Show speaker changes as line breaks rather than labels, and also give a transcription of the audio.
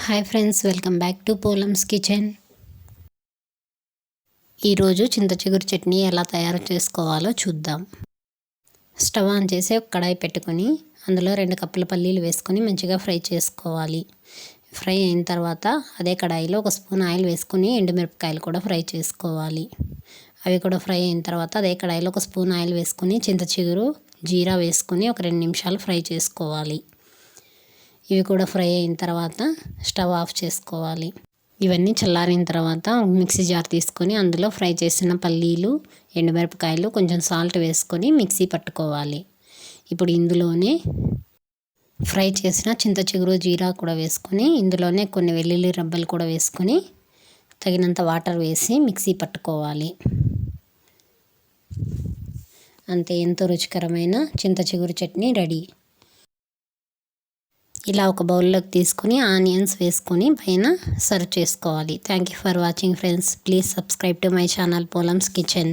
Hi friends, welcome back to Polams kitchen. ఈరోజు చింతచిగురు చట్నీ ఎలా తయారు చేసుకోవాలో చూద్దాం. స్టవ్ ఆన్ చేసి ఒక కడాయి పెట్టుకొని అందులో 2 కప్పుల పల్లీలు వేసుకొని మంచిగా ఫ్రై చేసుకోవాలి. ఫ్రై అయిన తర్వాత అదే కడాయిలో 1 స్పూన్ ఆయిల్ వేసుకొని ఎండుమిరపకాయలు కూడా ఫ్రై చేసుకోవాలి. అవి కూడా ఫ్రై అయిన తర్వాత అదే కడాయిలో 1 స్పూన్ ఆయిల్ వేసుకొని చింతచిగురు, జీరా వేసుకొని ఒక 2 నిమిషాలు ఫ్రై చేసుకోవాలి. ఇవి కూడా ఫ్రై అయిన తర్వాత స్టవ్ ఆఫ్ చేసుకోవాలి. ఇవన్నీ చల్లారిన తర్వాత మిక్సీ జార్ తీసుకొని అందులో ఫ్రై చేసిన పల్లీలు, ఎండుమిరపకాయలు, కొంచెం సాల్ట్ వేసుకొని మిక్సీ పట్టుకోవాలి. ఇప్పుడు ఇందులోనే ఫ్రై చేసిన చింతచిగురు, జీరా కూడా వేసుకొని ఇందులోనే కొన్ని వెల్లుల్లి రబ్బలు కూడా వేసుకొని తగినంత వాటర్ వేసి మిక్సీ పట్టుకోవాలి. అంతే, ఎంతో రుచికరమైన చింతచిగురు చట్నీ రెడీ. ఇలా ఒక బౌల్లోకి తీసుకొని ఆనియన్స్ వేసుకొని పైన సర్వ్ చేసుకోవాలి. Thank you for watching friends. Please subscribe to my channel Polams kitchen.